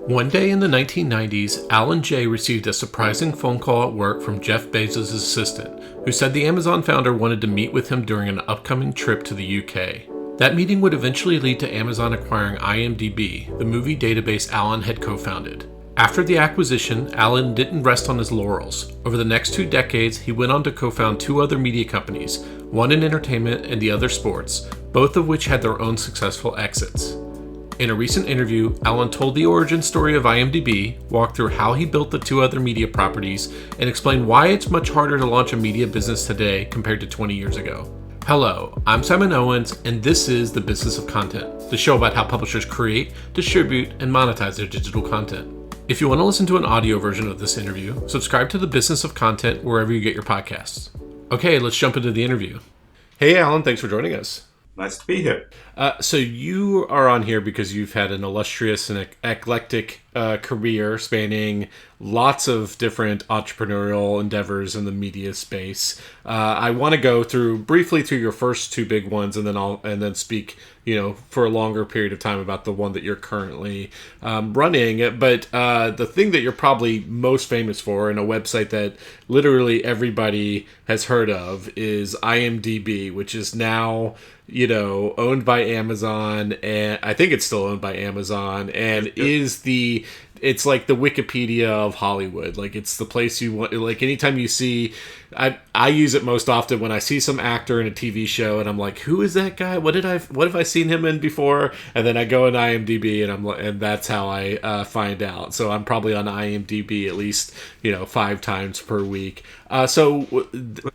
One day in the 1990s, Alan Jay received a surprising phone call at work from Jeff Bezos' assistant, who said the Amazon founder wanted to meet with him during an upcoming trip to the UK. That meeting would eventually lead to Amazon acquiring IMDB, the movie database Alan had co-founded. After the acquisition, Alan didn't rest on his laurels. Over the next 2 decades, he went on to co-found 2 other media companies, one in entertainment and the other sports, both of which had their own successful exits. In a recent interview, Alan told the origin story of IMDB, walked through how he built the 2 other media properties, and explained why it's much harder to launch a media business today compared to 20 years ago. Hello, I'm Simon Owens, and this is The Business of Content, the show about how publishers create, distribute, and monetize their digital content. If you want to listen to an audio version of this interview, subscribe to The Business of Content wherever you get your podcasts. Okay, let's jump into the interview. Hey, Alan, thanks for joining us. Nice to be here. So you are on here because you've had an illustrious and eclectic career spanning lots of different entrepreneurial endeavors in the media space. I want to go briefly through your first 2 big ones, and then speak, for a longer period of time about the one that you're currently running. But the thing that you're probably most famous for, and a website that literally everybody has heard of, is IMDB, which is now owned by Amazon, and I think it's still owned by Amazon, and it's like the Wikipedia of Hollywood. Like, it's the place you want. Like, anytime you see, I use it most often when I see some actor in a TV show, and I'm like, who is that guy? What have I seen him in before? And then I go on IMDb, and that's how I find out. So I'm probably on IMDb at least 5 times per week. So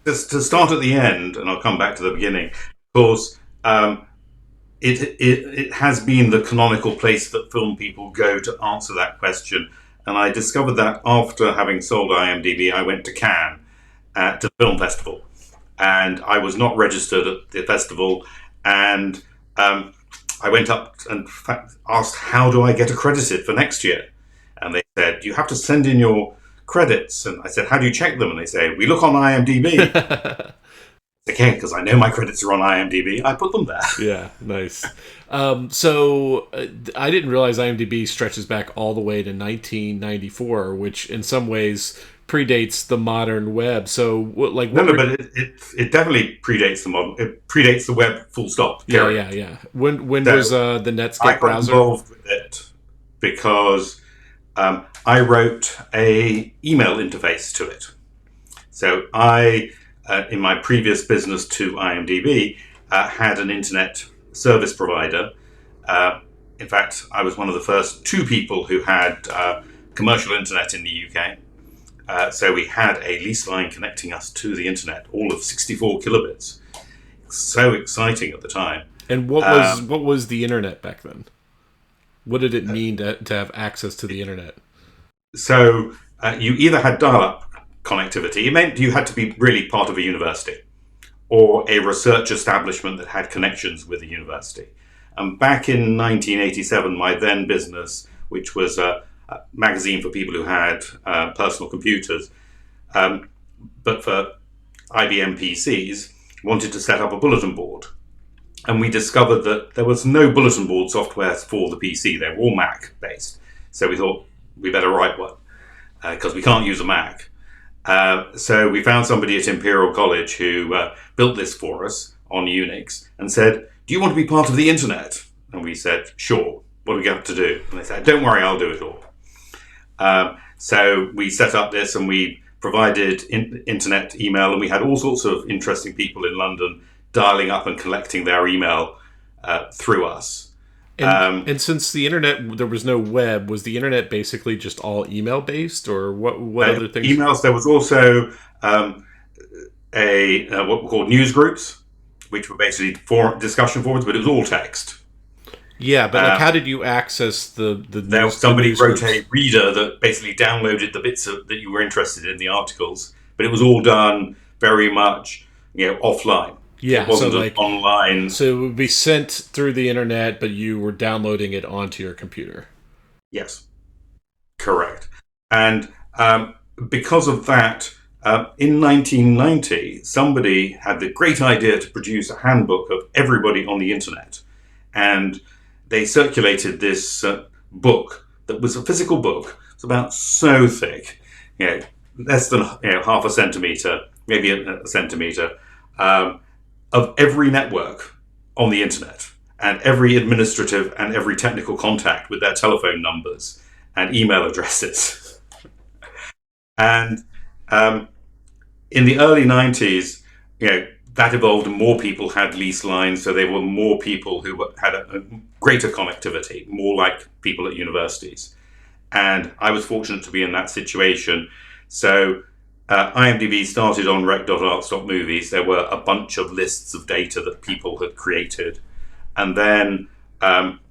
to start at the end, and I'll come back to the beginning. Of course. It has been the canonical place that film people go to answer that question. And I discovered that after having sold IMDb, I went to Cannes to the film festival. And I was not registered at the festival. And I went up and asked, how do I get accredited for next year? And they said, you have to send in your credits. And I said, how do you check them? And they say, we look on IMDb. Okay, because I know my credits are on IMDb. I put them there. Yeah, nice. So I didn't realize IMDb stretches back all the way to 1994, which in some ways predates the modern web. So, but it definitely predates the modern. It predates the web. Full stop. Yeah. When was the Netscape browser? I got involved with it because I wrote a email interface to it. So in my previous business to IMDb, had an internet service provider. In fact, I was one of the first 2 people who had commercial internet in the UK. So we had a lease line connecting us to the internet, all of 64 kilobits. So exciting at the time. And what was the internet back then? What did it mean to have access to the internet? So you either had dial-up connectivity. It meant you had to be really part of a university or a research establishment that had connections with the university. And back in 1987, my then business, which was a magazine for people who had personal computers, but for IBM PCs, wanted to set up a bulletin board. And we discovered that there was no bulletin board software for the PC. They were all Mac based. So we thought we better write one because we can't use a Mac. So we found somebody at Imperial College who built this for us on Unix and said, do you want to be part of the internet? And we said, sure. What do we have to do? And they said, don't worry, I'll do it all. So we set up this and we provided internet email, and we had all sorts of interesting people in London dialing up and collecting their email through us. And since the internet, there was no web, was the internet basically just all email based, or what other things? Emails. There was also what were called news groups, which were basically discussion forums, but it was all text. Yeah, but how did you access the there was somebody wrote a reader that basically downloaded the bits that you were interested in, the articles, but it was all done very much offline. Yeah, it wasn't online. So it would be sent through the internet, but you were downloading it onto your computer. Yes, correct. And because of that, in 1990, somebody had the great idea to produce a handbook of everybody on the internet. And they circulated this book that was a physical book. It's about so thick, less than half a centimeter, maybe a centimeter, of every network on the internet and every administrative and every technical contact with their telephone numbers and email addresses. And in the early 90s, that evolved and more people had lease lines, so there were more people who had a greater connectivity, more like people at universities. And I was fortunate to be in that situation. So IMDB started on rec.arts.movies. There were a bunch of lists of data that people had created. And then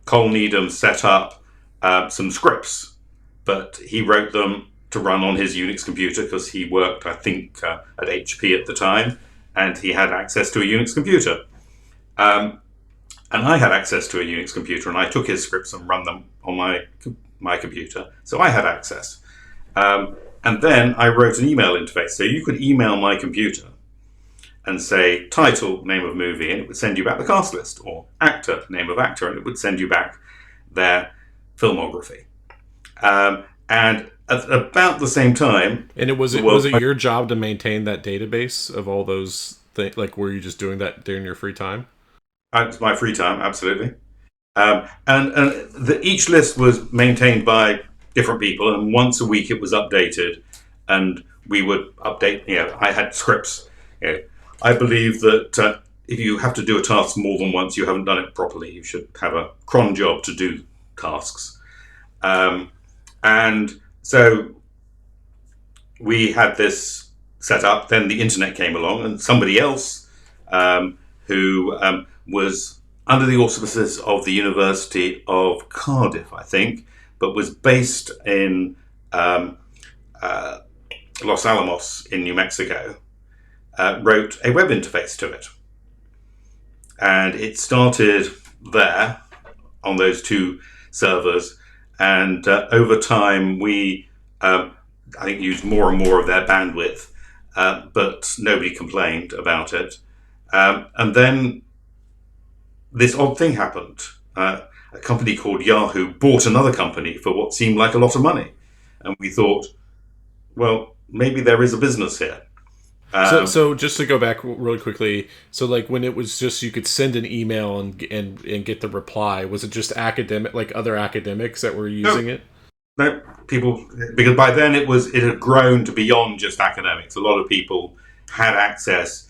Cole Needham set up some scripts, but he wrote them to run on his Unix computer because he worked, I think, at HP at the time, and he had access to a Unix computer. And I had access to a Unix computer, and I took his scripts and run them on my computer. So I had access. And then I wrote an email interface. So you could email my computer and say title, name of movie, and it would send you back the cast list, or actor, name of actor, and it would send you back their filmography. And at about the same time... And was it your job to maintain that database of all those things? Like, were you just doing that during your free time? It's my free time, absolutely. Each list was maintained by different people, and once a week it was updated, and we would update. I had scripts. I believe that if you have to do a task more than once, you haven't done it properly. You should have a cron job to do tasks. And so we had this set up. Then the internet came along, and somebody else who was under the auspices of the University of Cardiff, I think, but was based in Los Alamos in New Mexico, wrote a web interface to it. And it started there on those two servers. And over time, we, I think, used more and more of their bandwidth, but nobody complained about it. And then this odd thing happened. A company called Yahoo bought another company for what seemed like a lot of money. And we thought, well, maybe there is a business here. So just to go back really quickly, so like when it was just you could send an email and get the reply, was it just academic, like other academics that were using it? No, people, because by then it had grown to beyond just academics. A lot of people had access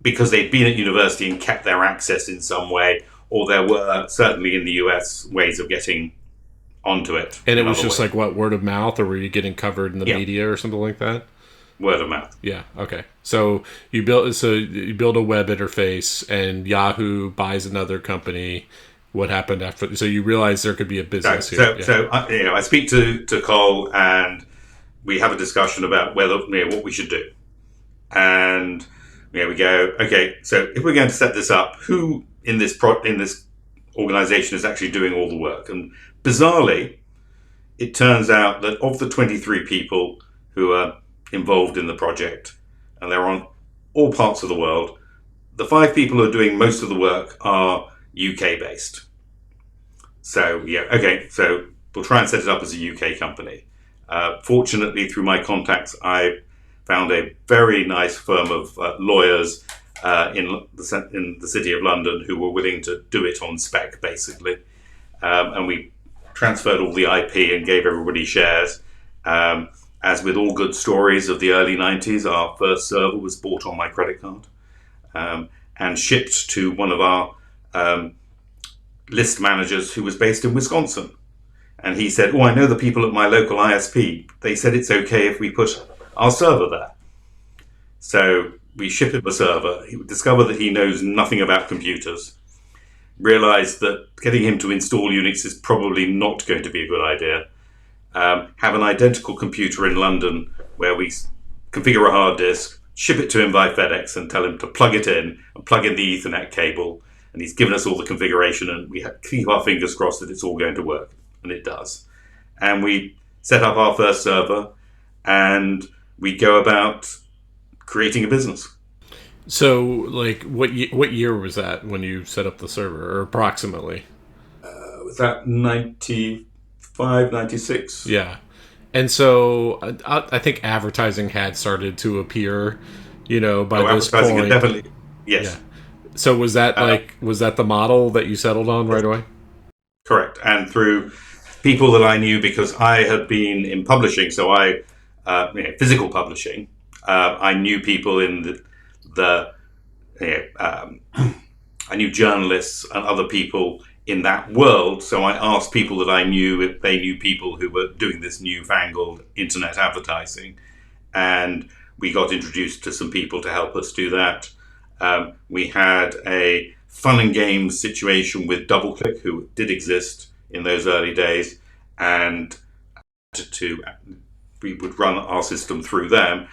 because they'd been at university and kept their access in some way, or there were, certainly in the US, ways of getting onto it. And it was just like what, word of mouth, or were you getting covered in the media or something like that? Word of mouth. Yeah. Okay. So you build a web interface, and Yahoo buys another company. What happened after? So you realize there could be a business here. So I speak to Cole, and we have a discussion about what we should do. And we go, okay. So if we're going to set this up, who in this organization is actually doing all the work? And bizarrely, it turns out that of the 23 people who are involved in the project, and they're on all parts of the world, the 5 people who are doing most of the work are UK based. So so we'll try and set it up as a UK company. Fortunately, through my contacts, I found a very nice firm of lawyers in the city of London who were willing to do it on spec, basically. And we transferred all the IP and gave everybody shares. As with all good stories of the early 90s, our first server was bought on my credit card and shipped to one of our list managers who was based in Wisconsin. And he said, I know the people at my local ISP. They said it's okay if we put our server there. So we ship him a server. He would discover that he knows nothing about computers. Realized that getting him to install Unix is probably not going to be a good idea. Have an identical computer in London where we configure a hard disk, ship it to him by FedEx, and tell him to plug it in and plug in the Ethernet cable. And he's given us all the configuration, and we keep our fingers crossed that it's all going to work. And it does. And we set up our first server, and we go about creating a business. So, like, what year was that when you set up the server, or approximately? Was that 93, 96. Yeah. And so I think advertising had started to appear, by Oh, this advertising had point. definitely, Yeah. yes. So was that the model that you settled on right away? Correct. And through people that I knew, because I had been in publishing, so physical publishing, I knew people in the I knew journalists and other people in that world. So I asked people that I knew if they knew people who were doing this newfangled internet advertising. And we got introduced to some people to help us do that. We had a fun and games situation with DoubleClick, who did exist in those early days, and we would run our system through them.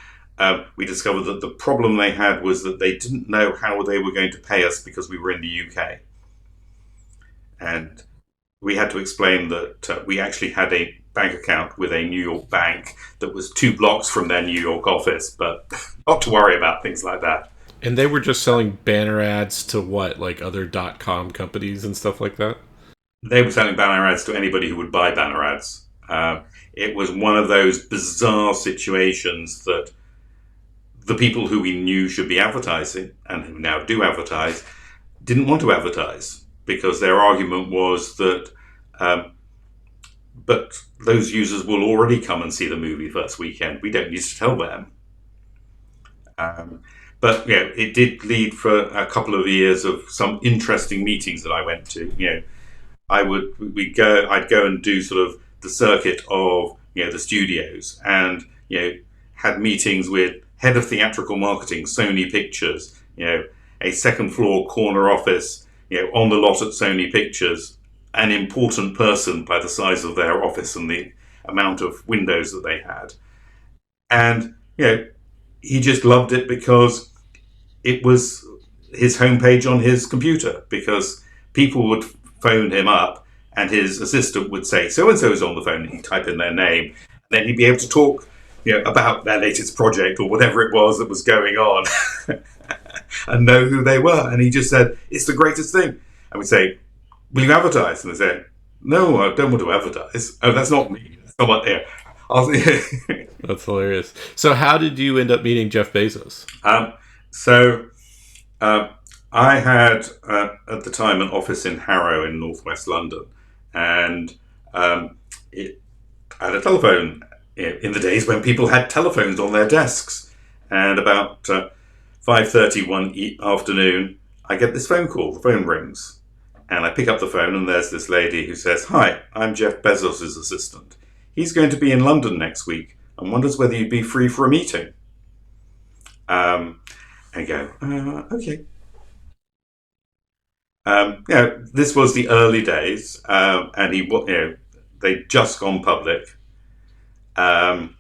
We discovered that the problem they had was that they didn't know how they were going to pay us because we were in the UK, and we had to explain that we actually had a bank account with a New York bank that was 2 blocks from their New York office, but not to worry about things like that. And they were just selling banner ads to what, like other .com companies and stuff like that? They were selling banner ads to anybody who would buy banner ads. It was one of those bizarre situations that the people who we knew should be advertising and who now do advertise didn't want to advertise because their argument was that but those users will already come and see the movie first weekend. We don't need to tell them. But it did lead for a couple of years of some interesting meetings that I went to. I'd go and do sort of the circuit of the studios, and had meetings with head of theatrical marketing, Sony Pictures, a second floor corner office, on the lot at Sony Pictures, an important person by the size of their office and the amount of windows that they had. And, he just loved it because it was his homepage on his computer, because people would phone him up and his assistant would say, so and so is on the phone, and he'd type in their name. And then he'd be able to talk about their latest project or whatever it was that was going on and know who they were. And he just said, it's the greatest thing. And we'd say, will you advertise? And they say, no, I don't want to advertise. Oh, that's not me. That's someone there. That's hilarious. So how did you end up meeting Jeff Bezos? So I had, at the time, an office in Harrow in northwest London. And it had a telephone in the days when people had telephones on their desks. And about 5:30 one afternoon, I get this phone call. The phone rings. And I pick up the phone, and there's this lady who says, hi, I'm Jeff Bezos' assistant. He's going to be in London next week and wonders whether you'd be free for a meeting. I go, okay. This was the early days, and they'd just gone public, and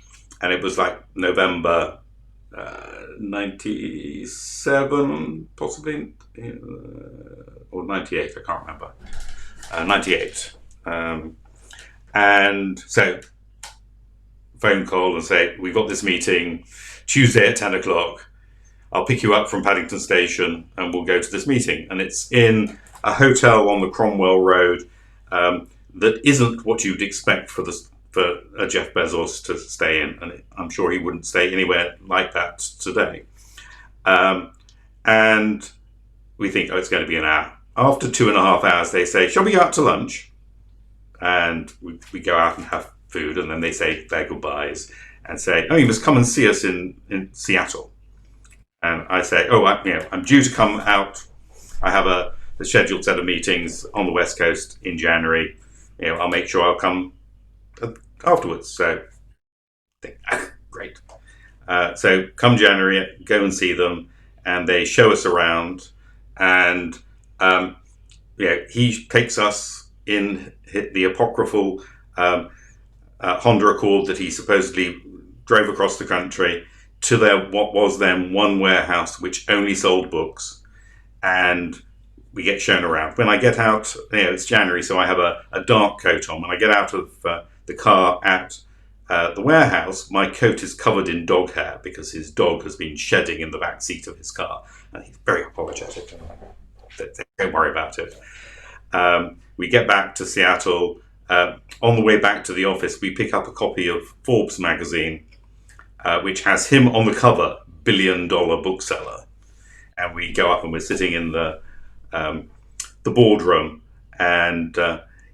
it was like November 97, possibly, or 98, I can't remember. 98. And so, phone call and say, we've got this meeting Tuesday at 10 o'clock. I'll pick you up from Paddington Station and we'll go to this meeting. And it's in a hotel on the Cromwell Road that isn't what you'd expect for Jeff Bezos to stay in. And I'm sure he wouldn't stay anywhere like that today. And we think, it's going to be an hour. After 2.5 hours, they say, shall we go out to lunch? And we go out and have food, and then they say their goodbyes and say, you must come and see us in Seattle. And I say, I'm due to come out. I have a scheduled set of meetings on the West Coast in January. I'll make sure I'll come afterwards. So, great. So come January, go and see them, and they show us around. And he takes us in the apocryphal Honda Accord that he supposedly drove across the country to what was then one warehouse which only sold books, and we get shown around. When I get out, it's January, so I have a dark coat on. When I get out of the car at the warehouse, my coat is covered in dog hair because his dog has been shedding in the back seat of his car, and he's very apologetic. Don't worry about it. We get back to Seattle. On the way back to the office, we pick up a copy of Forbes magazine, which has him on the cover, billion-dollar bookseller. And we go up and we're sitting in the boardroom, and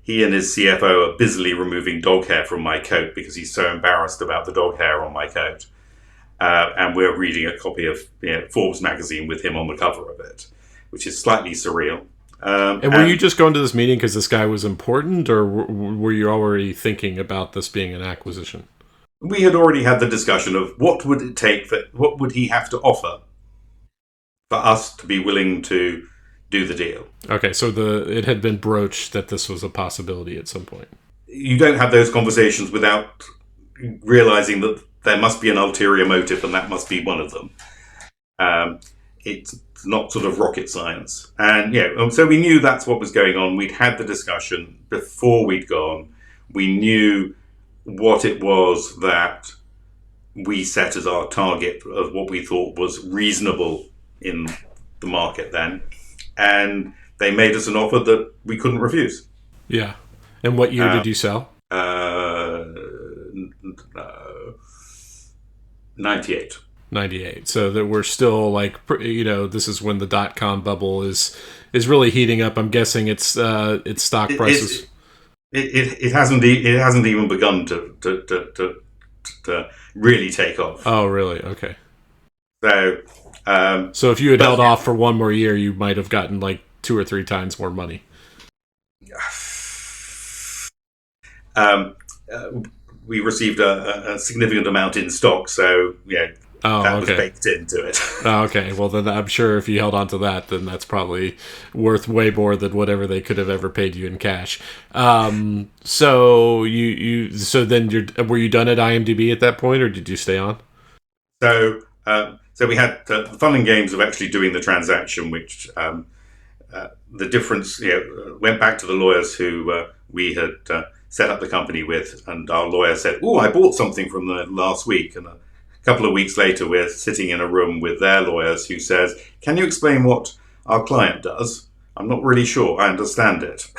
he and his CFO are busily removing dog hair from my coat because he's so embarrassed about the dog hair on my coat. And we're reading a copy of Forbes magazine with him on the cover of it, which is slightly surreal. And were you just going to this meeting because this guy was important, or were you already thinking about this being an acquisition? We had already had the discussion of what would it take, what would he have to offer for us to be willing to do the deal. Okay, so it had been broached that this was a possibility at some point. You don't have those conversations without realizing that there must be an ulterior motive, and that must be one of them. It's not sort of rocket science. And so we knew that's what was going on. We'd had the discussion before we'd gone. We knew what it was that we set as our target of what we thought was reasonable in the market then. And they made us an offer that we couldn't refuse. Yeah. And what year did you sell? 98. 98. So that we're still this is when the .com bubble is really heating up. I'm guessing its stock prices. It hasn't even begun to really take off. Oh, really? Okay. So if you had held off for one more year, you might have gotten 2 or 3 times more money. We received a significant amount in stock, so that was baked into it. Oh, okay. Well, then I'm sure if you held on to that, then that's probably worth way more than whatever they could have ever paid you in cash. So then were you done at IMDB at that point, or did you stay on? So we had the fun and games of actually doing the transaction, which the difference went back to the lawyers who we had set up the company with, and our lawyer said, "Oh, I bought something from the last week," and a couple of weeks later, we're sitting in a room with their lawyers who says, "Can you explain what our client does? I'm not really sure I understand it."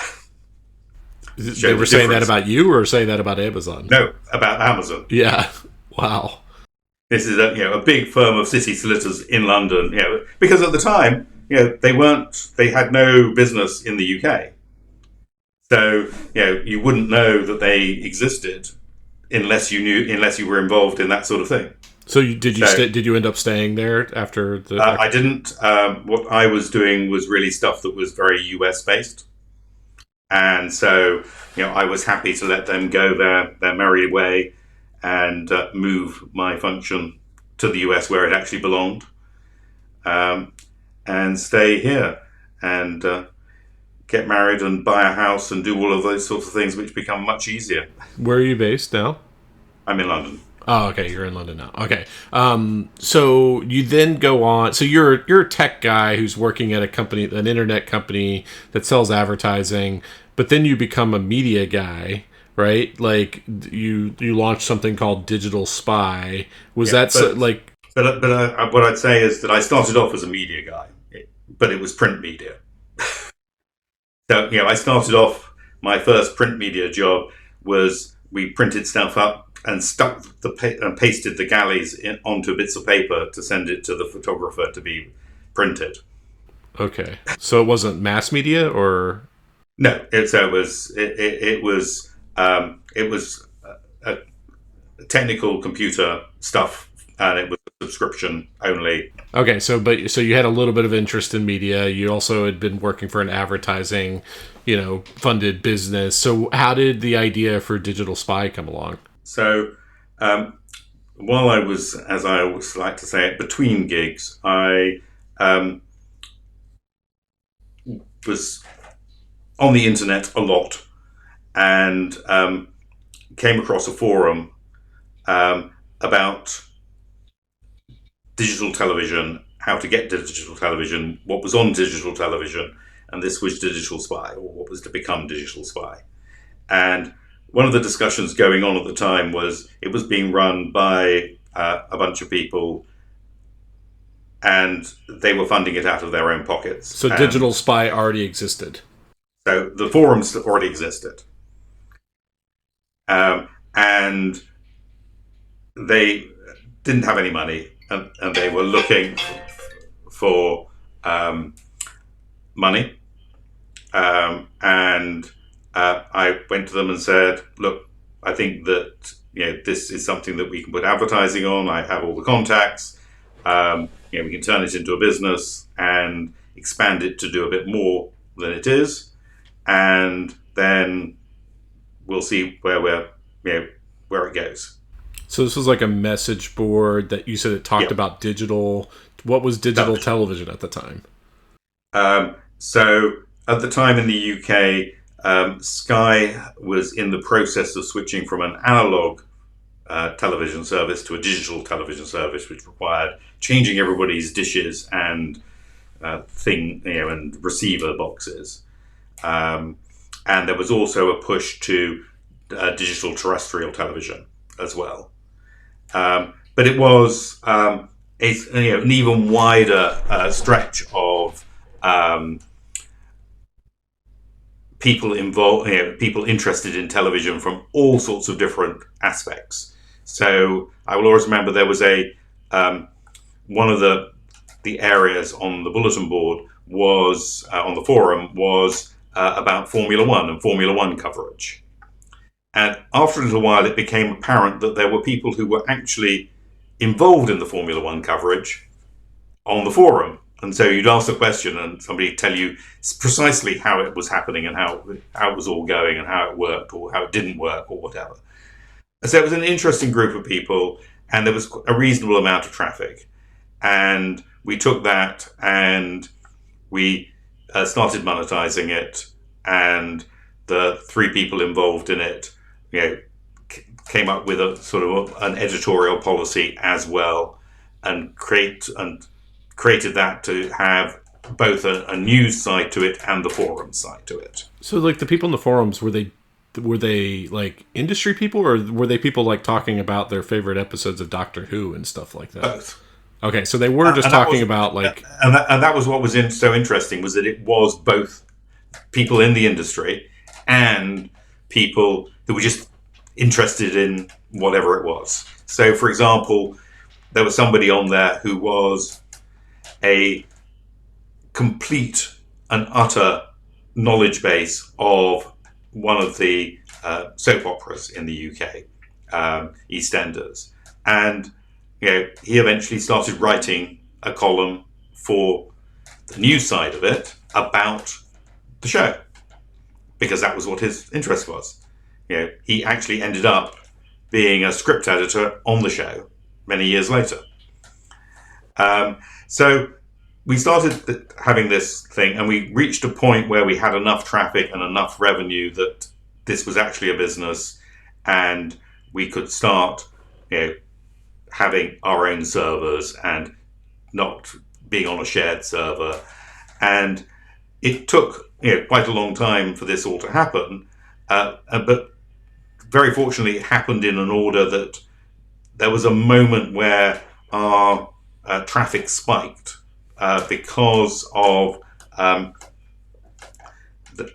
They were saying that about you, or saying that about Amazon? No, about Amazon. Yeah. Wow. This is a big firm of city solicitors in London, because at the time, they had no business in the UK. So, you wouldn't know that they existed unless you were involved in that sort of thing. So did you end up staying there after the? I didn't. What I was doing was really stuff that was very US based, and so I was happy to let them go their merry way and move my function to the US where it actually belonged, and stay here and get married and buy a house and do all of those sorts of things, which become much easier. Where are you based now? I'm in London. Oh, okay. You're in London now. Okay. So you then go on. So you're a tech guy who's working at an internet company that sells advertising, but then you become a media guy, right? You launched something called Digital Spy. But what I'd say is that I started off as a media guy, but it was print media. So I started off, my first print media job was we printed stuff up and stuck and pasted the galleys onto bits of paper to send it to the photographer to be printed. Okay, so it wasn't mass media, or no? It was technical computer stuff, and it was subscription only. Okay, so you had a little bit of interest in media. You also had been working for an advertising, funded business. So how did the idea for Digital Spy come along? So while I was, as I always like to say it, between gigs, I was on the internet a lot and came across a forum about digital television, how to get digital television, what was on digital television, and this was Digital Spy, or what was to become Digital Spy. And one of the discussions going on at the time was it was being run by a bunch of people, and they were funding it out of their own pockets. So Digital Spy already existed. So the forums already existed. And they didn't have any money, and they were looking for money. And I went to them and said, "Look, I think that this is something that we can put advertising on. I have all the contacts. We can turn it into a business and expand it to do a bit more than it is, and then we'll see where it goes." So this was like a message board that you said it talked Yep. about digital. What was digital television at the time? So at the time in the UK, Sky was in the process of switching from an analog television service to a digital television service, which required changing everybody's dishes and and receiver boxes. And there was also a push to digital terrestrial television as well. But it was an even wider stretch of people involved, people interested in television from all sorts of different aspects. So I will always remember there was one of the areas on the bulletin board was on the forum was about Formula One and Formula One coverage. And after a little while, it became apparent that there were people who were actually involved in the Formula One coverage on the forum. And so you'd ask a question and somebody would tell you precisely how it was happening and how it was all going and how it worked or how it didn't work or whatever. So it was an interesting group of people, and there was a reasonable amount of traffic. And we took that and we started monetizing it, and the three people involved in it came up with a sort of an editorial policy as well, and created that to have both a news side to it and the forum side to it. So like the people in the forums, were they like industry people, or were they people like talking about their favorite episodes of Doctor Who and stuff like that? Both. Okay, so they were just talking about like... And that was what was so interesting, was that it was both people in the industry and people who were just interested in whatever it was. So, for example, there was somebody on there who was a complete and utter knowledge base of one of the soap operas in the UK, EastEnders. And he eventually started writing a column for the news side of it about the show, because that was what his interest was. He actually ended up being a script editor on the show many years later. So we started having this thing, and we reached a point where we had enough traffic and enough revenue that this was actually a business, and we could start, having our own servers and not being on a shared server. And it took quite a long time for this all to happen, but very fortunately it happened in an order that there was a moment where our traffic spiked because of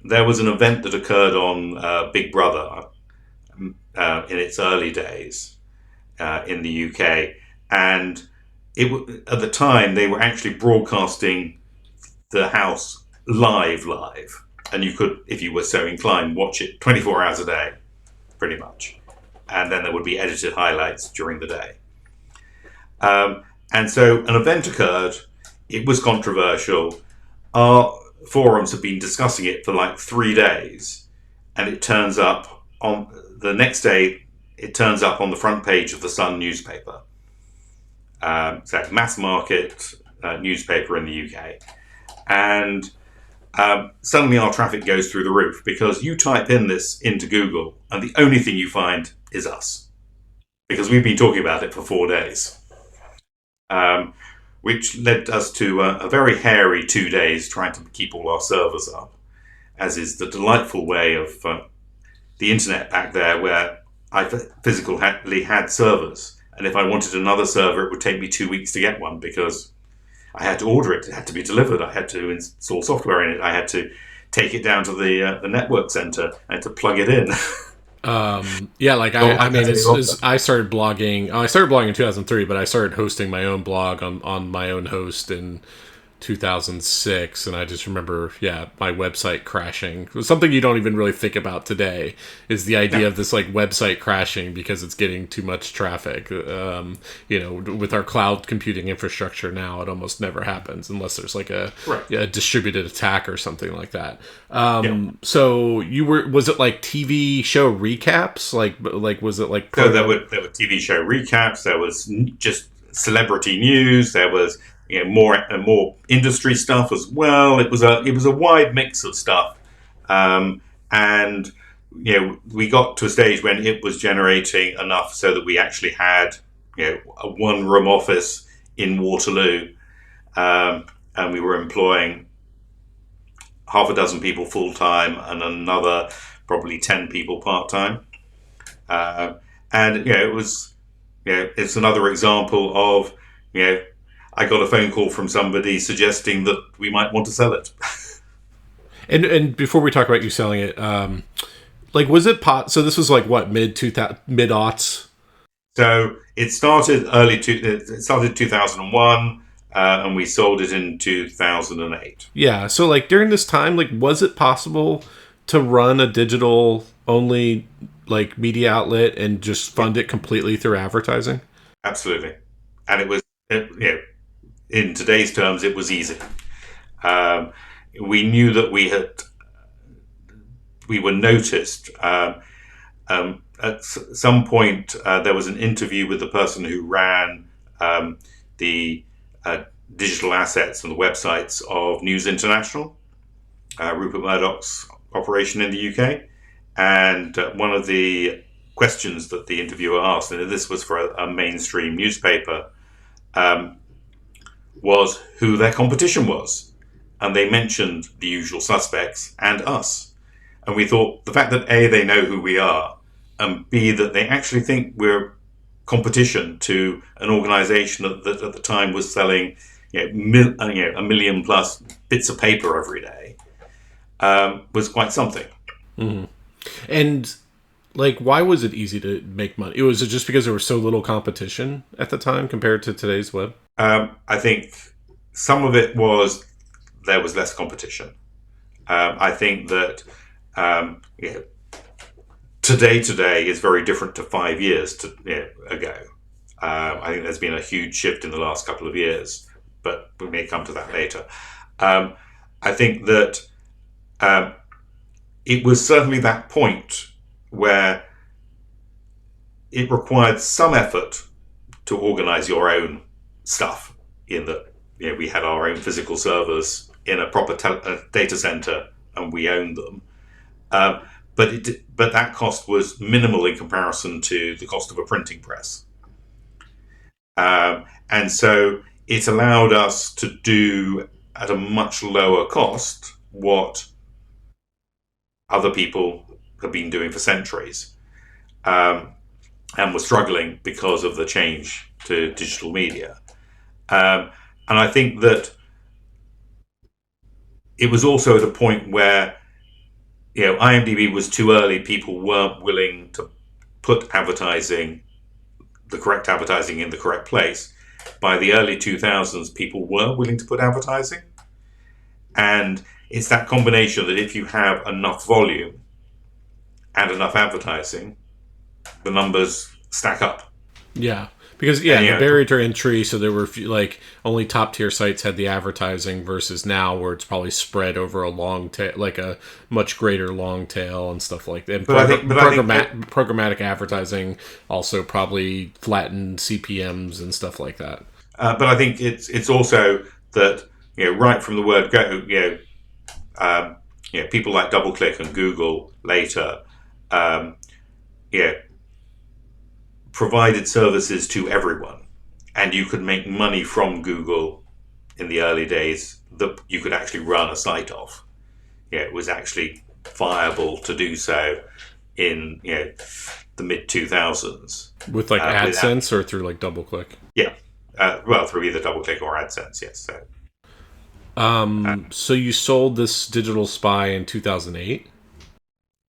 there was an event that occurred on Big Brother in its early days in the UK, and at the time they were actually broadcasting the house live, and you could, if you were so inclined, watch it 24 hours a day, pretty much, and then there would be edited highlights during the day. And so an event occurred. It was controversial. Our forums have been discussing it for like 3 days, and it turns up on the next day. It turns up on the front page of the Sun newspaper. So mass market newspaper in the UK. And suddenly our traffic goes through the roof, because you type in this into Google and the only thing you find is us. Because we've been talking about it for 4 days. Which led us to a very hairy 2 days trying to keep all our servers up, as is the delightful way of the internet back there, where I physically had servers, and if I wanted another server, it would take me 2 weeks to get one, because I had to order it. It had to be delivered. I had to install software in it. I had to take it down to the network center. I had to plug it in. Yeah, like Not I like mean, that any longer. I started blogging. I started blogging in 2003, but I started hosting my own blog on my own host in 2006, and I just remember, yeah, my website crashing. It was something you don't even really think about today, is the idea No, of this like website crashing because it's getting too much traffic. With our cloud computing infrastructure now, it almost never happens unless there's like correct. a distributed attack or something like that. Yeah. So was it like TV show recaps? Like was it like So program? there were TV show recaps. There was just celebrity news. There was more industry stuff as well. It was a wide mix of stuff, um, and we got to a stage when it was generating enough so that we actually had a one room office in Waterloo, and we were employing half a dozen people full time and another probably 10 people part time. Uh, and it was it's another example of you know I got a phone call from somebody suggesting that we might want to sell it. And before we talk about you selling it, like was it pot? So this was like what mid aughts. So it started early. It started 2001, and we sold it in 2008. Yeah. So like during this time, like was it possible to run a digital only like media outlet and just Yeah, fund it completely through advertising? absolutely. And it was in today's terms, it was easy. Um, we knew that we were noticed. At some point, there was an interview with the person who ran the uh, digital assets and the websites of News International, Rupert Murdoch's operation in the UK. And one of the questions that the interviewer asked, and this was for a mainstream newspaper, um, was who their competition was. And they mentioned the usual suspects and us. And we thought the fact that A, they know who we are, and B, that they actually think we're competition to an organization that at the time was selling a million plus bits of paper every day, was quite something. And like, why was it easy to make money? It was just because there was so little competition at the time compared to today's web. I think some of it was there was less competition. I think that um, you know, today is very different to 5 years ago. I think there's been a huge shift in the last couple of years, but we may come to that later. Um, I think that um, it was certainly that point where it required some effort to organize your own stuff. In that, we had our own physical servers in a proper data center, and we owned them. Um, but that cost was minimal in comparison to the cost of a printing press. And so it allowed us to do at a much lower cost what other people have been doing for centuries, um, and were struggling because of the change to digital media. And I think that it was also at a point where IMDb was too early. People weren't willing to put the correct advertising in the correct place. By the early 2000s, people were willing to put advertising. And it's that combination that if you have enough volume and enough advertising, the numbers stack up. Yeah, because And, the barrier to entry. So there were like only top tier sites had the advertising versus now where it's probably spread over a long tail, like a much greater long tail and stuff like that. And programmatic advertising also probably flattened CPMS and stuff like that. but I think it's also that right from the word go, people like DoubleClick and Google later, um, yeah, provided services to everyone, and you could make money from Google in the early days that you could actually run a site off. It was actually viable to do so in the mid 2000s With like AdSense or through like DoubleClick. Yeah, well, through either DoubleClick or AdSense. Yes, so. So you sold this digital spy in 2008.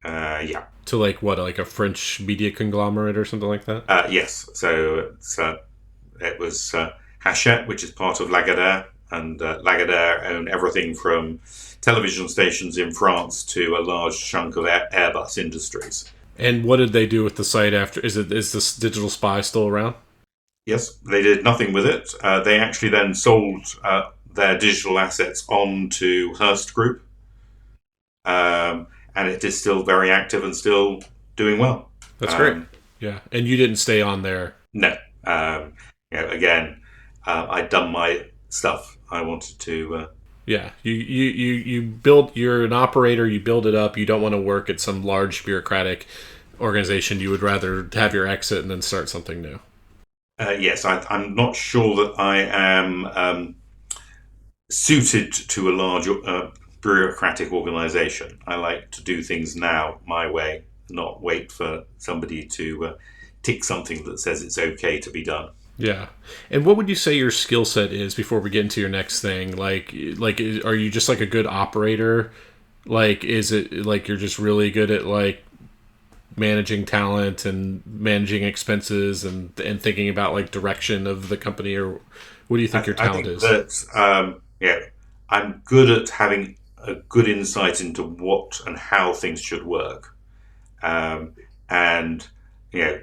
Yeah. To like what, like a French media conglomerate or something like that? Yes, so it was Hachette, which is part of Lagardère, and Lagardère own everything from television stations in France to a large chunk of Airbus Industries. And what did they do with the site after? Is this Digital Spy still around? Yes, they did nothing with it. They actually then sold their digital assets on to Hearst Group, and it is still very active and still doing well. That's great. Um, Yeah, and you didn't stay on there. no, again, I'd done my stuff. I wanted to. Yeah, you build. You're an operator. You build it up. You don't want to work at some large bureaucratic organization. You would rather have your exit and then start something new. Yes, I'm not sure that I am suited to a large bureaucratic organization. I like to do things now my way, not wait for somebody to tick something that says it's okay to be done. Yeah. And what would you say your skill set is before we get into your next thing? Are you just like a good operator? Like, is it like you're just really good at like managing talent and managing expenses and thinking about like direction of the company, or what do you think your I talent think is? that I'm good at having a good insight into what and how things should work, and you know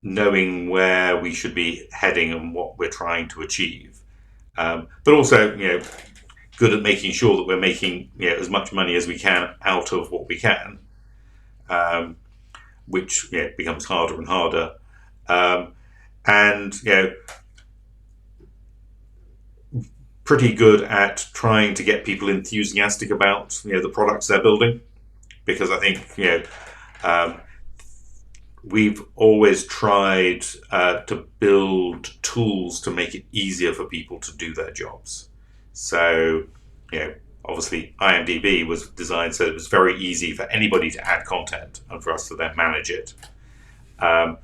knowing where we should be heading and what we're trying to achieve. But also, good at making sure that we're making as much money as we can out of what we can, um, which becomes harder and harder. Um, and pretty good at trying to get people enthusiastic about the products they're building, because I think um, we've always tried to build tools to make it easier for people to do their jobs. So, obviously IMDB was designed so it was very easy for anybody to add content and for us to then manage it. Um,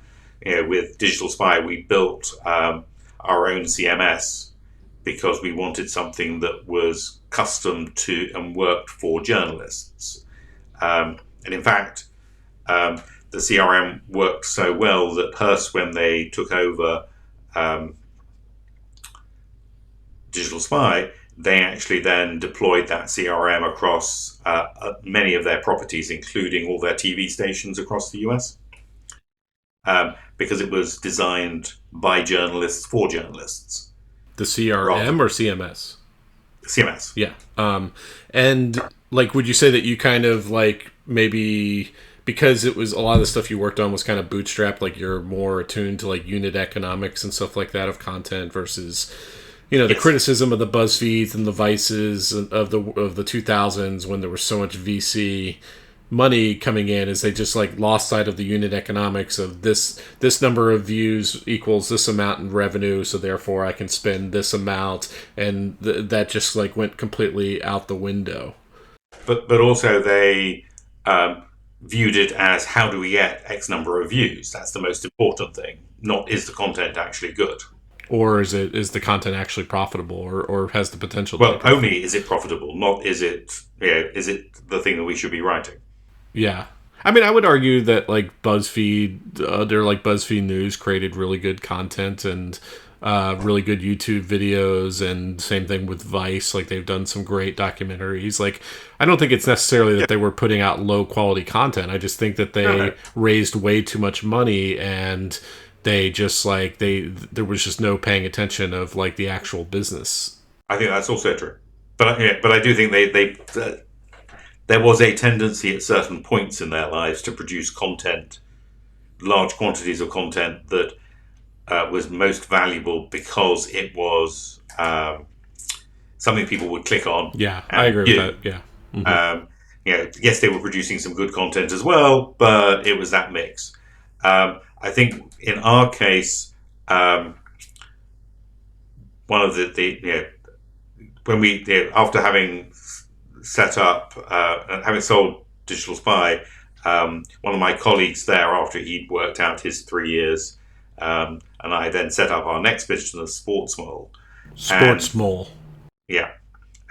with Digital Spy, we built our own CMS because we wanted something that was custom to and worked for journalists. And in fact, the CRM worked so well that Hearst, when they took over um, Digital Spy, they actually then deployed that CRM across many of their properties, including all their TV stations across the US, because it was designed by journalists for journalists. The CRM or CMS? CMS. Yeah. And like, would you say that you kind of like maybe because it was a lot of the stuff you worked on was kind of bootstrapped, like you're more attuned to like unit economics and stuff like that of content versus the Yes. criticism of the BuzzFeeds and the Vices of the 2000s when there was so much VC money coming in, is they just like lost sight of the unit economics of this number of views equals this amount in revenue, so therefore I can spend this amount, and that just like went completely out the window. But also they viewed it as, how do we get X number of views? That's the most important thing. Not, is the content actually good? Or is the content actually profitable, or has the potential to be Well, profitable? only is it profitable, not is it is it the thing that we should be writing? Yeah. I mean, I would argue that like BuzzFeed, they're like BuzzFeed News created really good content and really good YouTube videos, and same thing with Vice. Like they've done some great documentaries. Like I don't think it's necessarily that Yeah. they were putting out low quality content. I just think that No, they no. raised way too much money, and they just like there was just no paying attention of like the actual business. I think that's also true. But I do think there was a tendency at certain points in their lives to produce content, large quantities of content that was most valuable because it was something people would click on Yeah, I and agree with that. view. Yeah. Hmm. Um, yes, they were producing some good content as well, but it was that mix. I think in our case, one of the when we after having set up and having sold Digital Spy, one of my colleagues there, after he'd worked out his 3 years, and I then set up our next business, Sports Mall, and Sports Mole. yeah,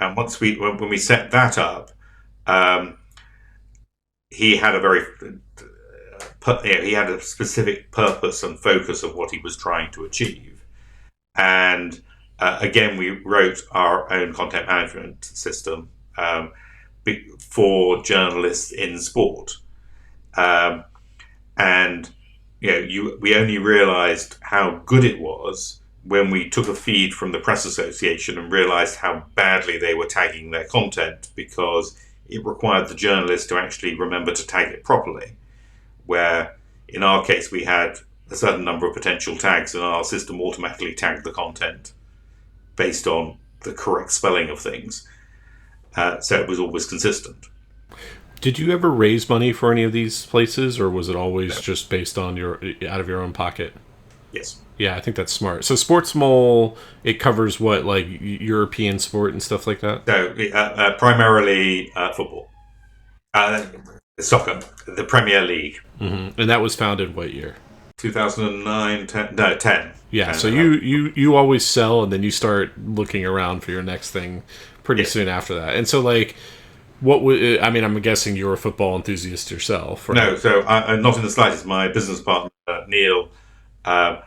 and once when we set that up, um, he had a very he had a specific purpose and focus of what he was trying to achieve. And again, we wrote our own content management system for journalists in sport. Um, and we only realised how good it was when we took a feed from the Press Association and realised how badly they were tagging their content, because it required the journalist to actually remember to tag it properly. Where in our case we had a certain number of potential tags, and our system automatically tagged the content based on the correct spelling of things. So it was always consistent. Did you ever raise money for any of these places, or was it always No. just based on your out of your own pocket? Yes. Yeah, I think that's smart. So Sports Mole, it covers what, like European sport and stuff like that? So primarily football, uh, soccer, the Premier League. And that was founded what year? 2009, 10, no, 10. Yeah, 10 so you always sell and then you start looking around for your next thing pretty soon after that. And so like what would I mean, I'm guessing you're a football enthusiast yourself, right? No, so I'm not in the slightest. My business partner, Neil, uh,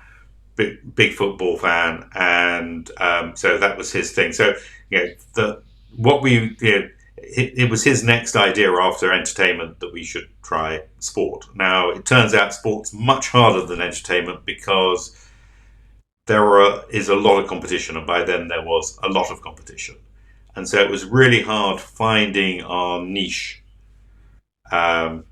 big football fan, and so that was his thing. So it was his next idea after entertainment that we should try sport. Now it turns out sport's much harder than entertainment because is a lot of competition, and by then there was a lot of competition, and so it was really hard finding our niche um,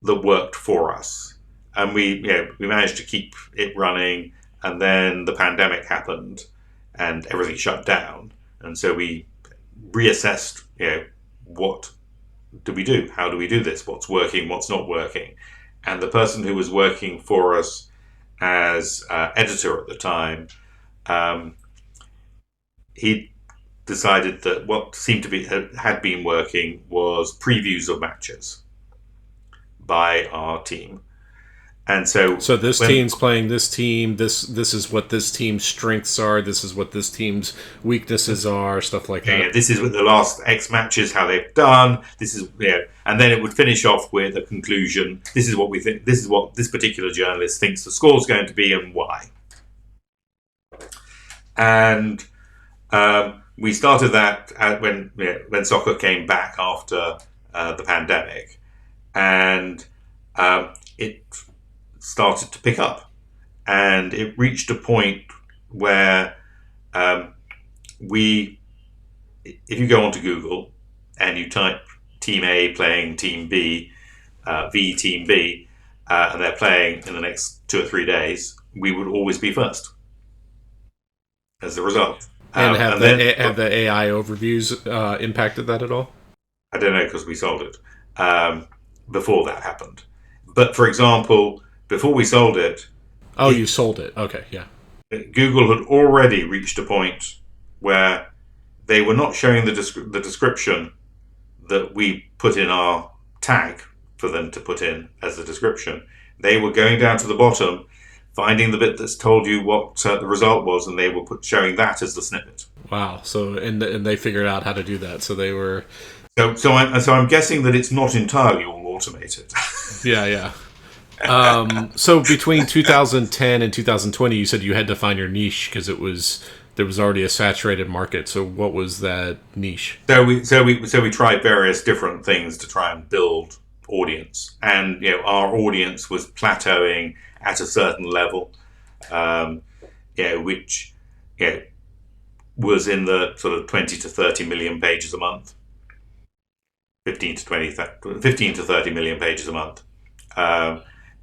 that worked for us. And we managed to keep it running, and then the pandemic happened, and everything shut down, and so we reassessed. What do we do? How do we do this? What's working? What's not working? And the person who was working for us as editor at the time, he decided that what seemed to be had been working was previews of matches by our team. And so this team's playing this team. This is what this team's strengths are. This is what this team's weaknesses are. Stuff like that. Yeah, this is what the last X matches, how they've done. This is and then it would finish off with a conclusion. This is what we think. This is what this particular journalist thinks the score's going to be and why. And we started that when soccer came back after the pandemic, and it started to pick up, and it reached a point where if you go onto Google and you type Team A playing Team B, V Team B, and they're playing in the next 2 or 3 days, we would always be first as a result. And have the AI overviews impacted that at all? I don't know, because we sold it before that happened. But for example, before we sold it... Oh, you sold it. Okay, yeah. Google had already reached a point where they were not showing the description that we put in our tag for them to put in as a description. They were going down to the bottom, finding the bit that's told you what the result was, and they were showing that as the snippet. Wow. So and they figured out how to do that. So they were... So I'm guessing that it's not entirely all automated. Yeah. So between 2010 and 2020, you said you had to find your niche because there was already a saturated market. So what was that niche? So we tried various different things to try and build audience, and our audience was plateauing at a certain level, which was in the sort of 20 to 30 million pages a month, 15 to 30 million pages a month.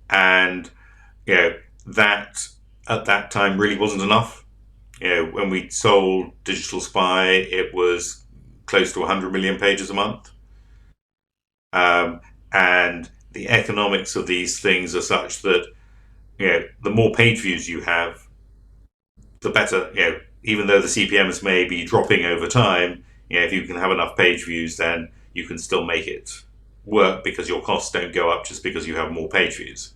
And that at that time really wasn't enough. When we sold Digital Spy, it was close to 100 million pages a month. And the economics of these things are such that the more page views you have, the better. Even though the CPMs may be dropping over time, if you can have enough page views, then you can still make it work, because your costs don't go up just because you have more page views.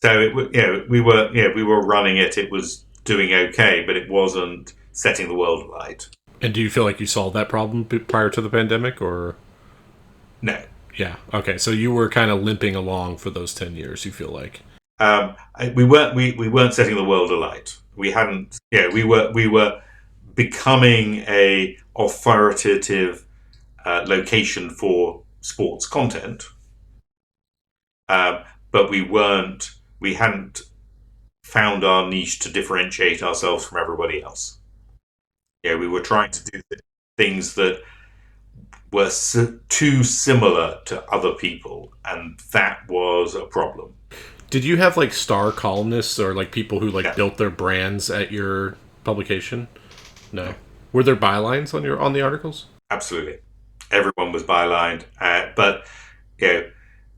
So we were running it. It was doing okay, but it wasn't setting the world alight. And do you feel like you solved that problem prior to the pandemic, or? No. Yeah. Okay. So you were kind of limping along for those 10 years. You feel like. We weren't setting the world alight. We hadn't. Yeah, we were becoming a authoritative location for sports content, um, but we weren't. We hadn't found our niche to differentiate ourselves from everybody else. Yeah, we were trying to do things that were too similar to other people, and that was a problem. Did you have like star columnists or like people who like Yeah, built their brands at your publication? no, No. Were there bylines on the articles? absolutely. Everyone was bylined, but you know,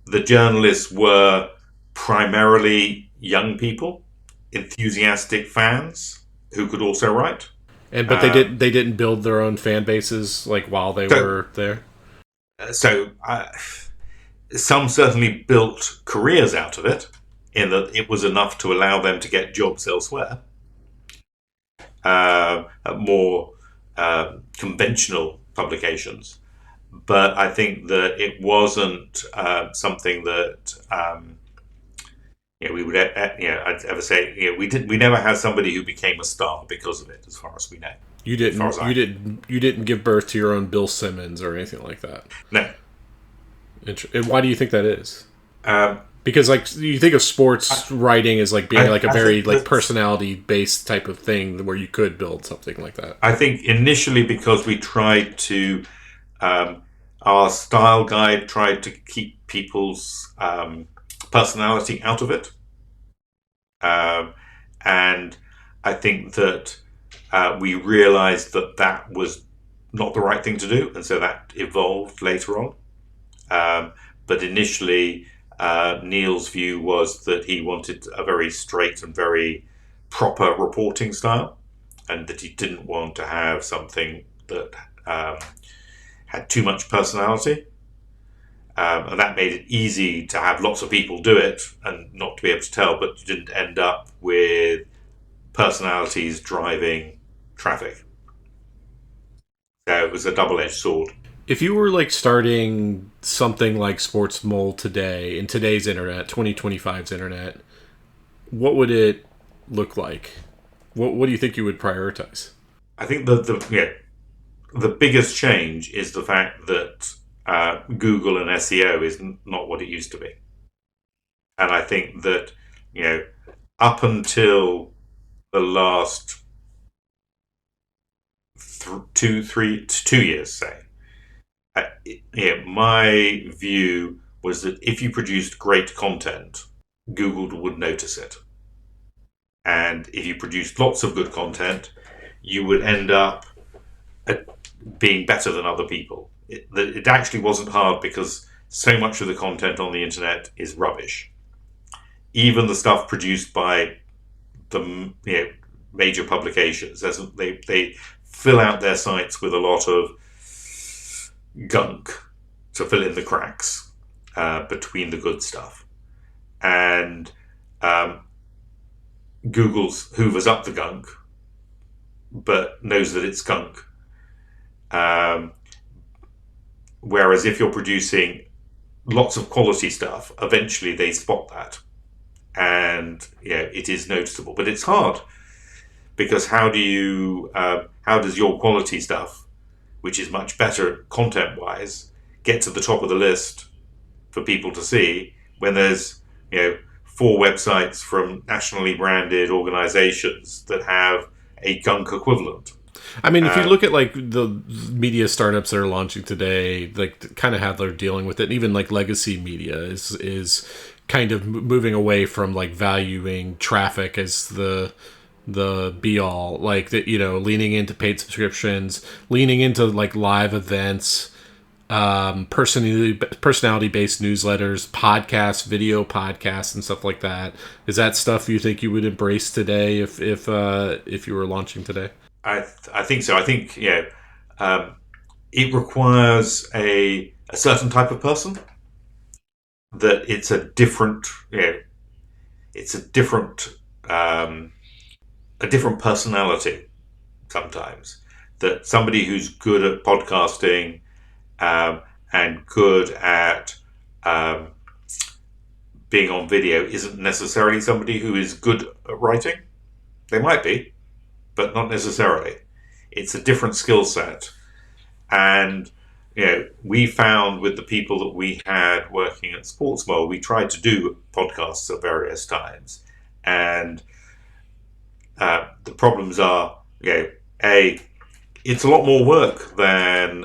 the journalists were primarily young people, enthusiastic fans who could also write. And but Um, they didn't build their own fan bases like while they so, were there. so some certainly built careers out of it, in that it was enough to allow them to get jobs elsewhere, at more conventional publications. But I think that it wasn't something that we would I'd ever say we never had somebody who became a star because of it, as far as we know, as far as I know. You didn't give birth to your own Bill Simmons or anything like that. No. And why do you think that is? Um, Because like you think of sports writing as like being like a I very think like that personality based type of thing where you could build something like that. I think initially because we tried to our style guide tried to keep people's personality out of it, and I think that we realised that that was not the right thing to do, and so that evolved later on. Um, but initially, Neil's view was that he wanted a very straight and very proper reporting style, and that he didn't want to have something that um, had too much personality. And that made it easy to have lots of people do it and not to be able to tell, but you didn't end up with personalities driving traffic. So it was a double edged sword. If you were like starting something like Sports Mole today in today's internet, 2025's internet, what would it look like? What do you think you would prioritize? I think the biggest change is the fact that Google and SEO is not what it used to be, and I think that you know up until the last 2 years, say, my view was that if you produced great content, Google would notice it, and if you produced lots of good content, you would end up being better than other people. It actually wasn't hard because so much of the content on the internet is rubbish. Even the stuff produced by the major publications, they fill out their sites with a lot of gunk to fill in the cracks between the good stuff. And Google's hoovers up the gunk, but knows that it's gunk. Um, Whereas if you're producing lots of quality stuff, eventually they spot that, and it is noticeable. But it's hard because how does your quality stuff, which is much better content wise, get to the top of the list for people to see when there's 4 websites from nationally branded organizations that have a gunk equivalent? I mean, if you Um, look at like the media startups that are launching today, like kind of how they're dealing with it, and even like legacy media is kind of moving away from like valuing traffic as the be all, like that, leaning into paid subscriptions, leaning into like live events, personality based newsletters, podcasts, video podcasts, and stuff like that. Is that stuff you think you would embrace today if you were launching today? I think so. I think um, it requires a certain type of person. That it's a different it's um, a different personality sometimes. That somebody who's good at podcasting and good at um, being on video isn't necessarily somebody who is good at writing. They might be, but not necessarily. It's a different skill set. And we found with the people that we had working at Sportsmole, we tried to do podcasts at various times, and the problems are, it's a lot more work than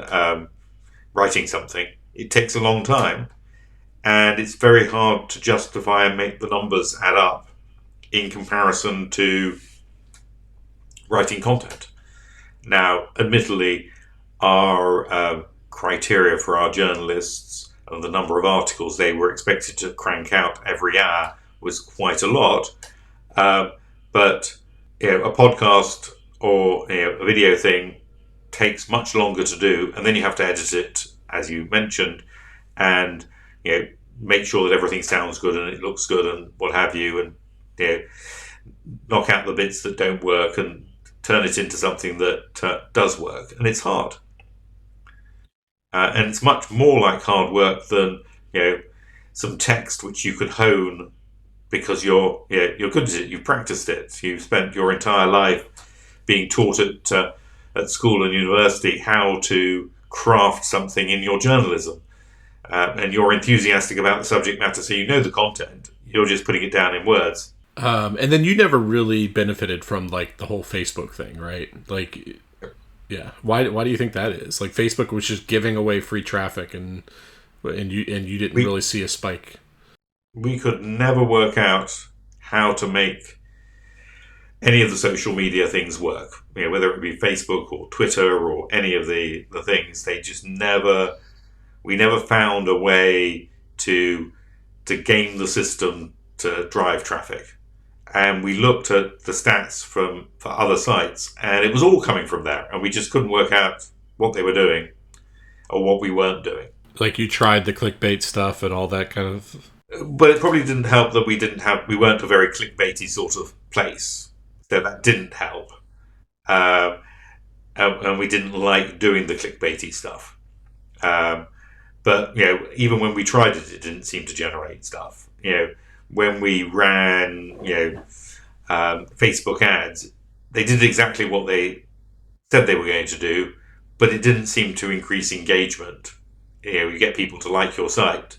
writing something. It takes a long time, and it's very hard to justify and make the numbers add up in comparison to writing content. Now, admittedly, our criteria for our journalists and the number of articles they were expected to crank out every hour was quite a lot. But a podcast or a video thing takes much longer to do, and then you have to edit it, as you mentioned, and make sure that everything sounds good and it looks good and what have you, and knock out the bits that don't work and turn it into something that does work. And it's hard. And it's much more like hard work than some text which you could hone because you're good at it. You've practiced it. You've spent your entire life being taught at school and university how to craft something in your journalism, and you're enthusiastic about the subject matter, so you know the content. You're just putting it down in words. And then you never really benefited from like the whole Facebook thing, right? Like, yeah. Why do you think that is? Like, Facebook was just giving away free traffic, and you didn't really see a spike. We could never work out how to make any of the social media things work. Whether it be Facebook or Twitter or any of the things, we never found a way to game the system to drive traffic. And we looked at the stats for other sites, and it was all coming from there, and we just couldn't work out what they were doing or what we weren't doing. Like, you tried the clickbait stuff and all that kind of... But it probably didn't help that we weren't a very clickbaity sort of place. So that didn't help. And we didn't like doing the clickbaity stuff. But, even when we tried it, it didn't seem to generate stuff. When we ran, Facebook ads, they did exactly what they said they were going to do, but it didn't seem to increase engagement. You get people to like your site,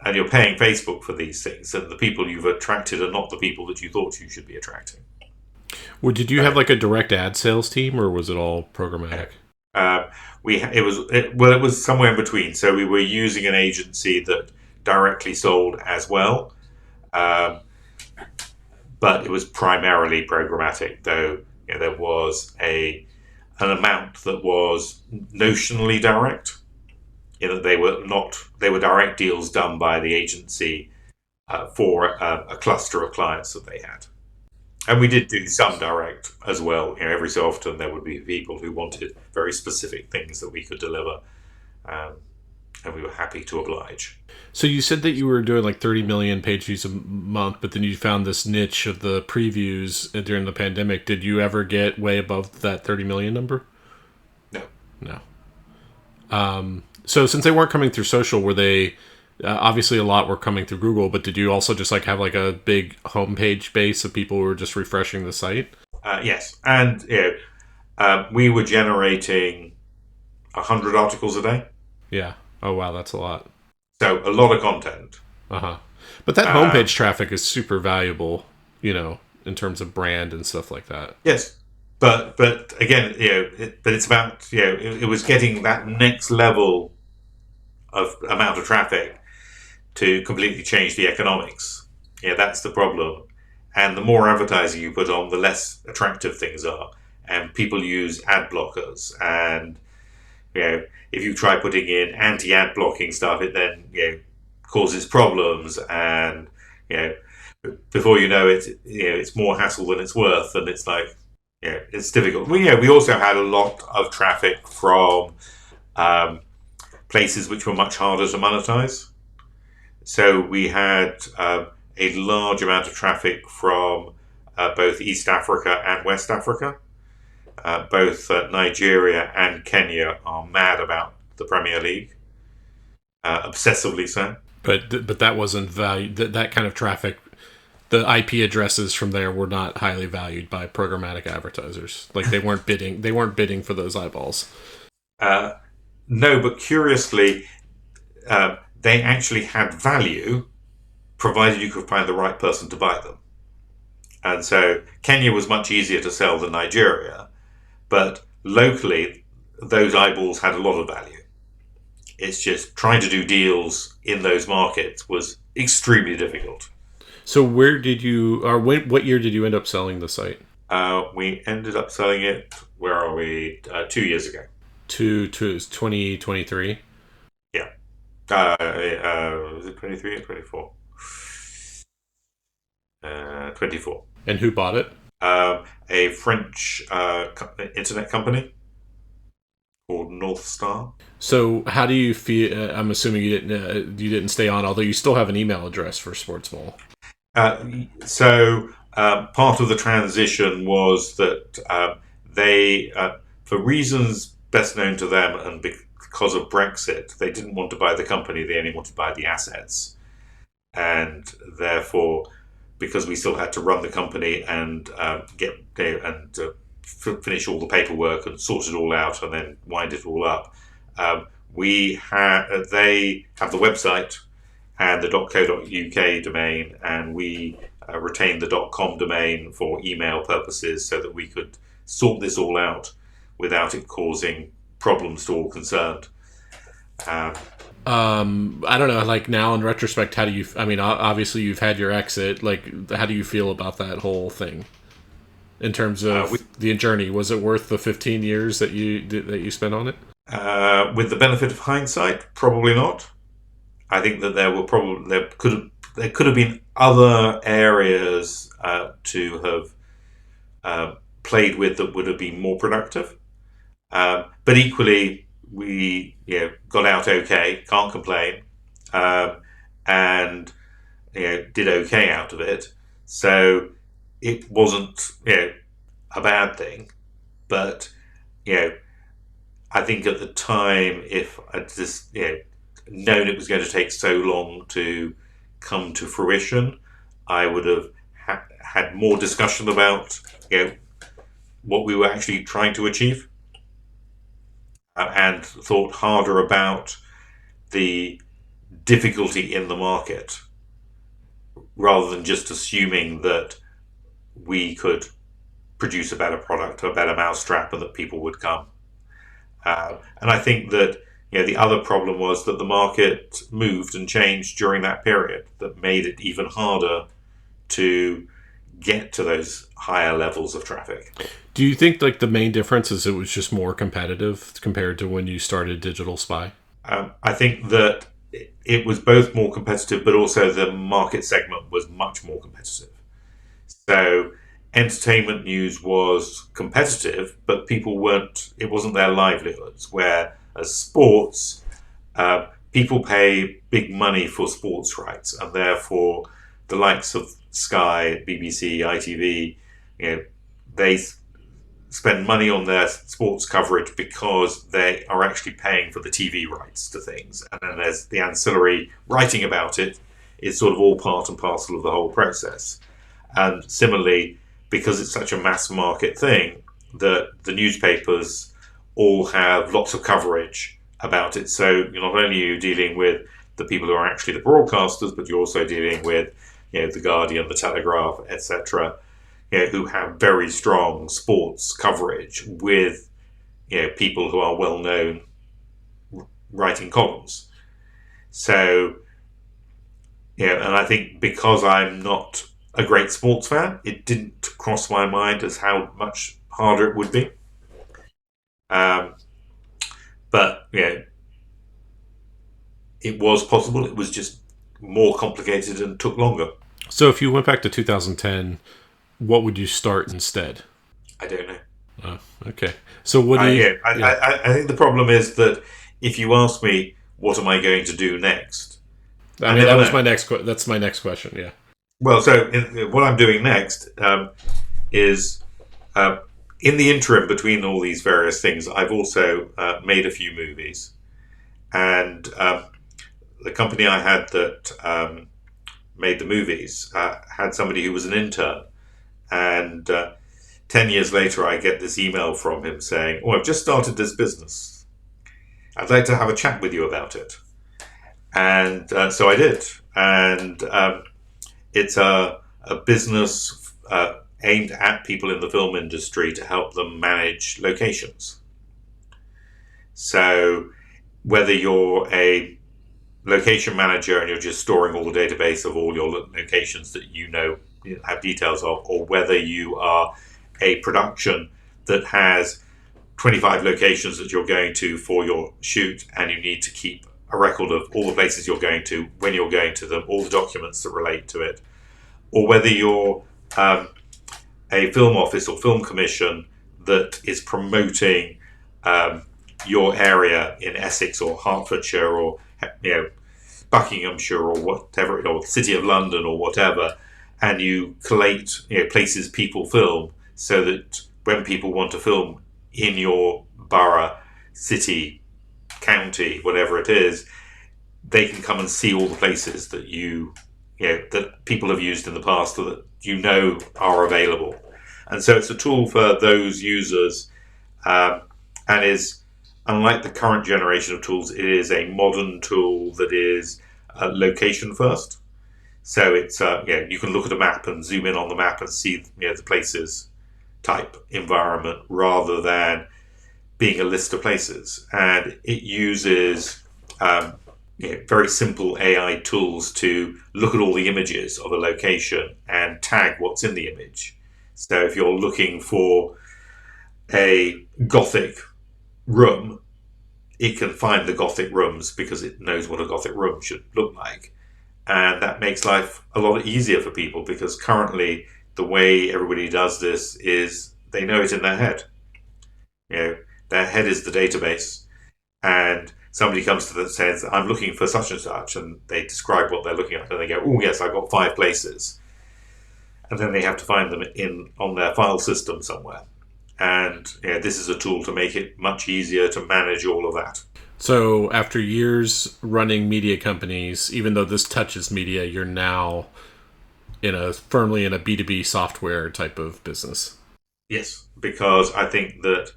and you're paying Facebook for these things, and the people you've attracted are not the people that you thought you should be attracting. Well, did you have like a direct ad sales team, or was it all programmatic? It was somewhere in between. So we were using an agency that directly sold as well. But it was primarily programmatic, though there was an amount that was notionally direct. They were direct deals done by the agency for a cluster of clients that they had. And we did do some direct as well. Every so often there would be people who wanted very specific things that we could deliver. And we were happy to oblige. So you said that you were doing like 30 million page views a month, but then you found this niche of the previews during the pandemic. Did you ever get way above that 30 million number? No. So since they weren't coming through social, were they obviously a lot were coming through Google, but did you also just like have like a big homepage base of people who were just refreshing the site? Yes. And we were generating 100 articles a day. Yeah. Oh, wow. That's a lot. So a lot of content. Uh-huh. But that homepage traffic is super valuable, in terms of brand and stuff like that. Yes. But again, but it's about, it was getting that next level of amount of traffic to completely change the economics. That's the problem. And the more advertising you put on, the less attractive things are. And people use ad blockers. And, if you try putting in anti-ad blocking stuff, it then, causes problems. And, before you know it, it's more hassle than it's worth. And it's like, it's difficult. We also had a lot of traffic from places which were much harder to monetize. So we had a large amount of traffic from both East Africa and West Africa. Both Nigeria and Kenya are mad about the Premier League. obsessively so. But that wasn't valued. That kind of traffic, the IP addresses from there were not highly valued by programmatic advertisers. Like they weren't bidding. They weren't bidding for those eyeballs. Uh, no, but curiously, they actually had value provided you could find the right person to buy them. And so Kenya was much easier to sell than Nigeria, but locally, those eyeballs had a lot of value. It's just trying to do deals in those markets was extremely difficult. So where did you, or what year did you end up selling the site? We ended up selling it, where are we, 2 years ago. To 2023. Yeah. Was it 23 or 24? 24. And who bought it? A French internet company called North Star. So how do you feel? I'm assuming you didn't stay on, although you still have an email address for Sports Mall. So part of the transition was that they, for reasons best known to them and because of Brexit, they didn't want to buy the company, they only wanted to buy the assets. And therefore, because we still had to run the company and finish all the paperwork and sort it all out and then wind it all up, they have the website and the .co.uk domain, and we retained the .com domain for email purposes so that we could sort this all out without it causing problems to all concerned. I don't know. Like now, in retrospect, how do you? I mean, obviously, you've had your exit. Like, how do you feel about that whole thing? In terms of the journey, was it worth the 15 years that you spent on it? With the benefit of hindsight, probably not. I think that there could have been other areas to have played with that would have been more productive. But equally, we got out okay, can't complain, and did okay out of it. So it wasn't a bad thing, but I think at the time, if I'd just known it was going to take so long to come to fruition, I would have had more discussion about what we were actually trying to achieve, and thought harder about the difficulty in the market, rather than just assuming that we could produce a better product, a better mousetrap, and that people would come. And I think that the other problem was that the market moved and changed during that period that made it even harder to get to those higher levels of traffic. Do you think like the main difference is it was just more competitive compared to when you started Digital Spy? I think that it was both more competitive, but also the market segment was much more competitive. So entertainment news was competitive, but it wasn't their livelihoods. Whereas sports, people pay big money for sports rights, and therefore the likes of Sky, BBC, ITV, they spend money on their sports coverage because they are actually paying for the TV rights to things. And then there's the ancillary writing about it is sort of all part and parcel of the whole process. And similarly, because it's such a mass market thing, that the newspapers all have lots of coverage about it. So not only are you dealing with the people who are actually the broadcasters, but you're also dealing with the Guardian, the Telegraph, etc., who have very strong sports coverage with people who are well known writing columns. So and I think because I'm not a great sports fan, it didn't cross my mind as how much harder it would be. But it was possible. It was just more complicated and took longer. So if you went back to 2010, what would you start instead? I don't know. Oh, okay. So what do you? I think the problem is that if you ask me what am I going to do next, I mean, that was my next. That's my next question. Yeah. Well, so what I'm doing next is in the interim between all these various things, I've also made a few movies, and the company I had that made the movies had somebody who was an intern, and 10 years later, I get this email from him saying, "Oh, I've just started this business. I'd like to have a chat with you about it." And so I did, and it's a business aimed at people in the film industry to help them manage locations. So whether you're a location manager and you're just storing all the database of all your locations that have details of, or whether you are a production that has 25 locations that you're going to for your shoot, and you need to keep a record of all the places you're going to, when you're going to them, all the documents that relate to it, or whether you're a film office or film commission that is promoting your area in Essex or Hertfordshire or Buckinghamshire or whatever, or City of London or whatever, and you collate places people film, so that when people want to film in your borough, city, county, whatever it is, they can come and see all the places that that people have used in the past, that are available. And so it's a tool for those users, and is, unlike the current generation of tools, it is a modern tool that is location first. So it's you can look at a map and zoom in on the map and see the places type environment, rather than being a list of places. And it uses very simple AI tools to look at all the images of a location and tag what's in the image. So if you're looking for a Gothic room, it can find the Gothic rooms because it knows what a Gothic room should look like. And that makes life a lot easier for people, because currently the way everybody does this is they know it in their head. Their head is the database, and somebody comes to them and says, "I'm looking for such and such," and they describe what they're looking at, and they go, "Oh yes, I've got 5 places," and then they have to find them on their file system somewhere. And this is a tool to make it much easier to manage all of that. So after years running media companies, even though this touches media, you're now firmly in a B2B software type of business. Yes, because I think that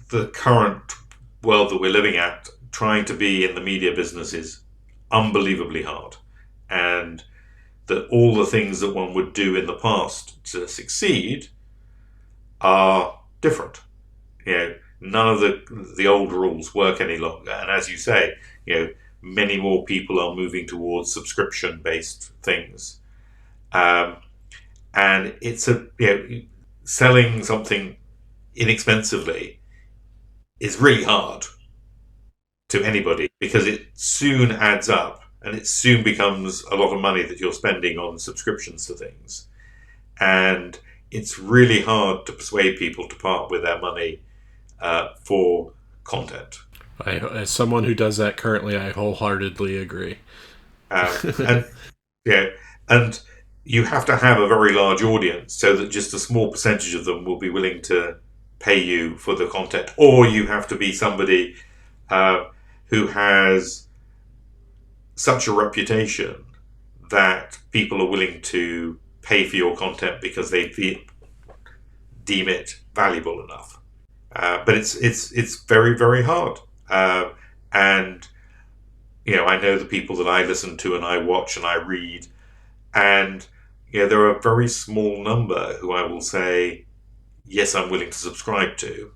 the current world that we're living at, trying to be in the media business is unbelievably hard. And that all the things that one would do in the past to succeed are different. None of the old rules work any longer. And as you say, many more people are moving towards subscription-based things. And it's selling something inexpensively is really hard to anybody, because it soon adds up and it soon becomes a lot of money that you're spending on subscriptions to things. And it's really hard to persuade people to part with their money for content. As someone who does that currently, I wholeheartedly agree. And and you have to have a very large audience, so that just a small percentage of them will be willing to pay you for the content, or you have to be somebody who has such a reputation that people are willing to pay for your content because they deem it valuable enough. But it's very, very hard. And I know the people that I listen to and I watch and I read, and there are a very small number who I will say, yes, I'm willing to subscribe to.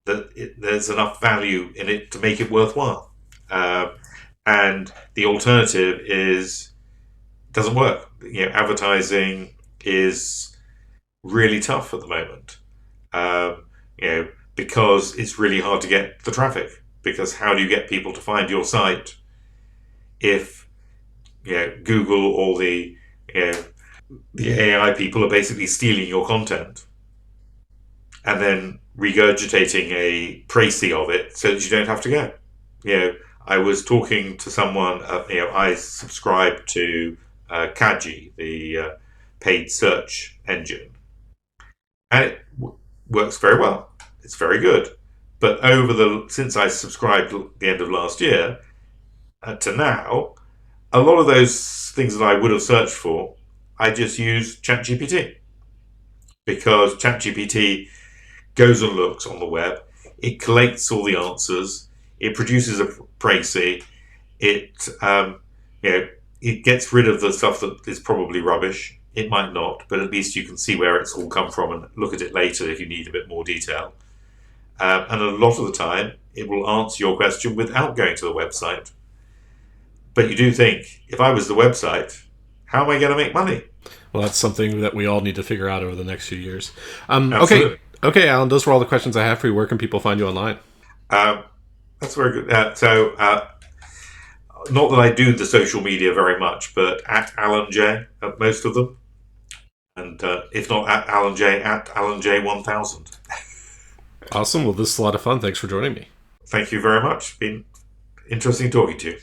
There's enough value in it to make it worthwhile. And the alternative doesn't work. Advertising is really tough at the moment. Because it's really hard to get the traffic. Because how do you get people to find your site if Google or the AI people are basically stealing your content and then regurgitating a précis of it so that you don't have to go. I was talking to someone. I subscribe to Kaji, the paid search engine, and it works very well. It's very good. But since I subscribed at the end of last year to now, a lot of those things that I would have searched for, I just use ChatGPT, because ChatGPT goes and looks on the web, it collects all the answers, it produces a précis, it you know it gets rid of the stuff that is probably rubbish. It might not, but at least you can see where it's all come from and look at it later if you need a bit more detail. And a lot of the time, it will answer your question without going to the website. But you do think, if I was the website, how am I going to make money? Well, that's something that we all need to figure out over the next few years. Absolutely. Okay, Alan. Those were all the questions I have for you. Where can people find you online? Um, that's very good. Not that I do the social media very much, but at Alan J at most of them. And if not at Alan J, at Alan J 1000. Awesome. Well, this is a lot of fun. Thanks for joining me. Thank you very much. It's been interesting talking to you.